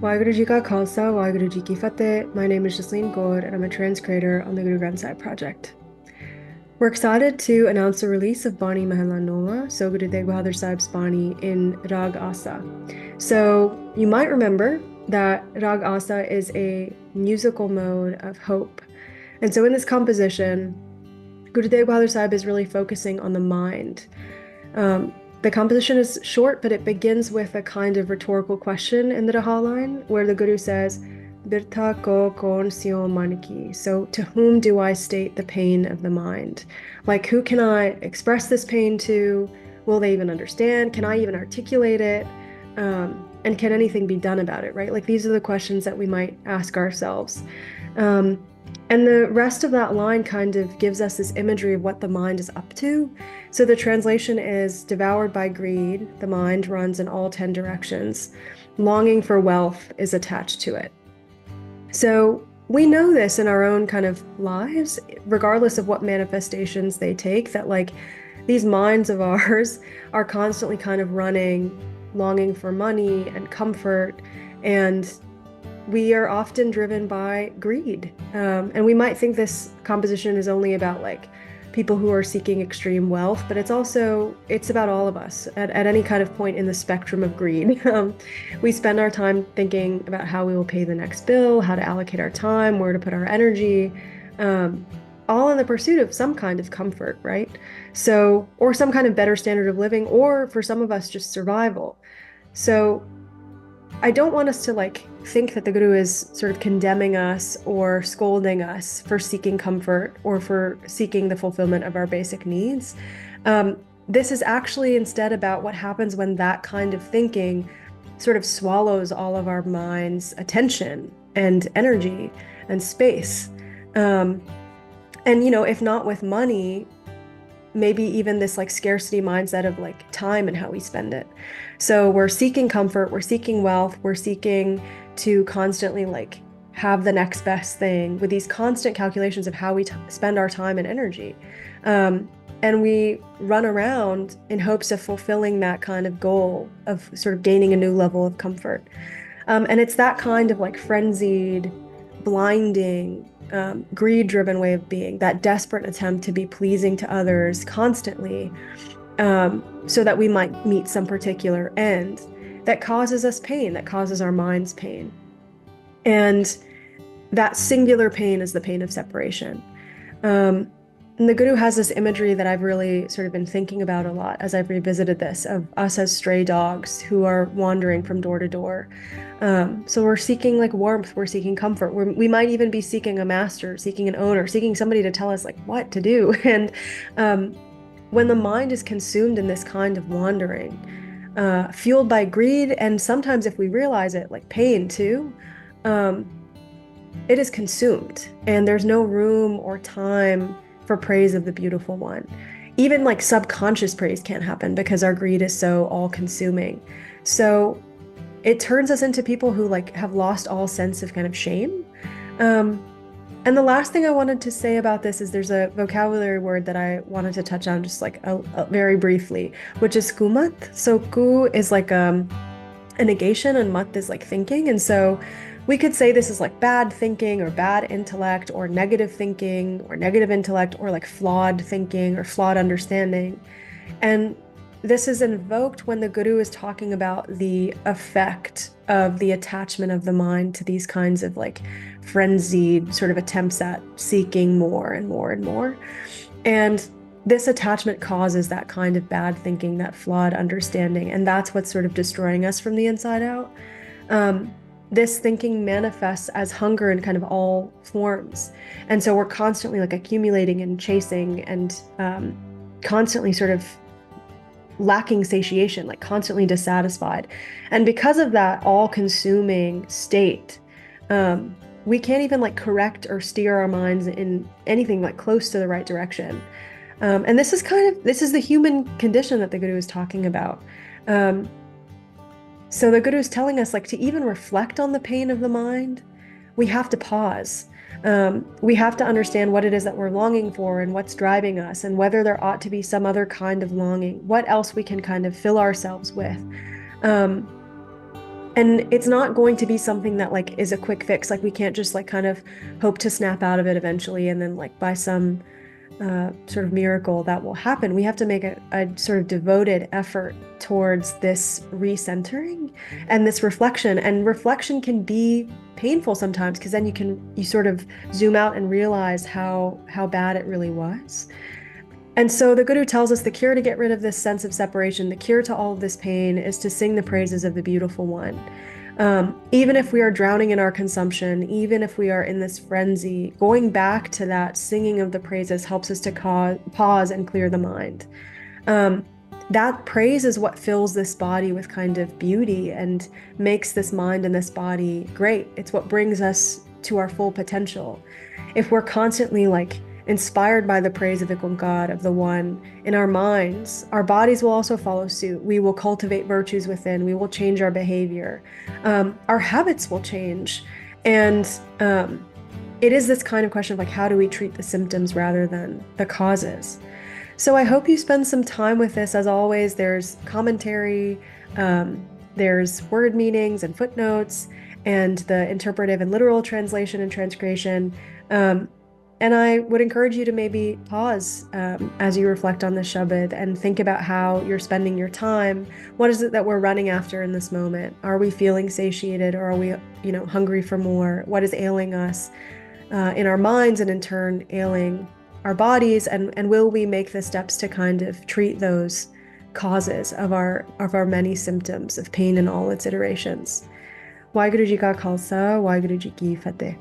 Waheguru Ji Ka Khalsa, Waheguru Ji Ki Fateh. My name is Jasleen Gaur, and I'm a trans creator on the Guru Granth Sahib project. We're excited to announce the release of Bani Mahela Noma, so Guru Teghbahadar Sahib's Bani in Rag Asa. So you might remember that Rag Asa is a musical mode of hope. And so in this composition, Guru Teghbahadar Sahib is really focusing on the mind. The composition is short, but it begins with a kind of rhetorical question in the rahau line, where the Guru says, Birtha ko kon syo man ki. So, to whom do I state the pain of the mind? Like, who can I express this pain to? Will they even understand? Can I even articulate it? And can anything be done about it, right? Like, these are the questions that we might ask ourselves. And the rest of that line kind of gives us this imagery of what the mind is up to. So the translation is, devoured by greed, the mind runs in all 10 directions. Longing for wealth is attached to it. So we know this in our own kind of lives, regardless of what manifestations they take, that like these minds of ours are constantly kind of running, longing for money and comfort, and we are often driven by greed. And we might think this composition is only about like people who are seeking extreme wealth, but it's about all of us at any kind of point in the spectrum of greed. We spend our time thinking about how we will pay the next bill, how to allocate our time, where to put our energy, all in the pursuit of some kind of comfort, right? So, or some kind of better standard of living, or for some of us, just survival. So I don't want us to like think that the Guru is sort of condemning us or scolding us for seeking comfort or for seeking the fulfillment of our basic needs. This is actually instead about what happens when that kind of thinking sort of swallows all of our mind's attention and energy and space. And, if not with money, maybe even this like scarcity mindset of like time and how we spend it. So we're seeking comfort, we're seeking wealth, we're seeking to constantly like have the next best thing with these constant calculations of how we spend our time and energy. And we run around in hopes of fulfilling that kind of goal of sort of gaining a new level of comfort. And it's that kind of like frenzied, blinding, greed-driven way of being, that desperate attempt to be pleasing to others constantly, so that we might meet some particular end, that causes us pain, that causes our minds pain. And that singular pain is the pain of separation. And the Guru has this imagery that I've really sort of been thinking about a lot as I've revisited this, of us as stray dogs who are wandering from door to door. So we're seeking like warmth, we're seeking comfort. We might even be seeking a master, seeking an owner, seeking somebody to tell us like what to do. And when the mind is consumed in this kind of wandering, fueled by greed, and sometimes if we realize it, like pain too, it is consumed, and there's no room or time for praise of the beautiful one. Even like subconscious praise can't happen because our greed is so all-consuming. So it turns us into people who like have lost all sense of kind of shame. And the last thing I wanted to say about this is there's a vocabulary word that I wanted to touch on just like very briefly, which is kumat. So ku is like a negation and mat is like thinking. And so we could say this is like bad thinking or bad intellect or negative thinking or negative intellect or like flawed thinking or flawed understanding. And this is invoked when the Guru is talking about the effect of the attachment of the mind to these kinds of like frenzied sort of attempts at seeking more and more and more. And this attachment causes that kind of bad thinking, that flawed understanding, and that's what's sort of destroying us from the inside out. This thinking manifests as hunger in kind of all forms. And so we're constantly like accumulating and chasing and constantly sort of lacking satiation, like constantly dissatisfied. And because of that all-consuming state, we can't even like correct or steer our minds in anything like close to the right direction. And this is the human condition that the Guru is talking about. So the Guru is telling us like to even reflect on the pain of the mind, we have to pause. We have to understand what it is that we're longing for and what's driving us, and whether there ought to be some other kind of longing, what else we can kind of fill ourselves with. And it's not going to be something that like is a quick fix. Like we can't just like kind of hope to snap out of it eventually and then like by some sort of miracle that will happen. We have to make a sort of devoted effort towards this recentering and this reflection. And reflection can be painful sometimes because then you sort of zoom out and realize how bad it really was. And so the Guru tells us the cure to get rid of this sense of separation, the cure to all of this pain is to sing the praises of the beautiful one. Even if we are drowning in our consumption, even if we are in this frenzy, going back to that singing of the praises helps us to pause and clear the mind. That praise is what fills this body with kind of beauty and makes this mind and this body great. It's what brings us to our full potential. If we're constantly like inspired by the praise of IkOankar, of the One, in our minds, our bodies will also follow suit. We will cultivate virtues within. We will change our behavior. Our habits will change. And it is this kind of question of like, how do we treat the symptoms rather than the causes? So I hope you spend some time with this. As always, there's commentary, there's word meanings and footnotes, and the interpretive and literal translation and transcreation. And I would encourage you to maybe pause as you reflect on the Shabad and think about how you're spending your time. What is it that we're running after in this moment? Are we feeling satiated, or are we, hungry for more? What is ailing us in our minds and in turn ailing our bodies? And will we make the steps to kind of treat those causes of our many symptoms of pain in all its iterations? Waheguru Ji Ka Khalsa, Waheguru Ji Ki Fateh.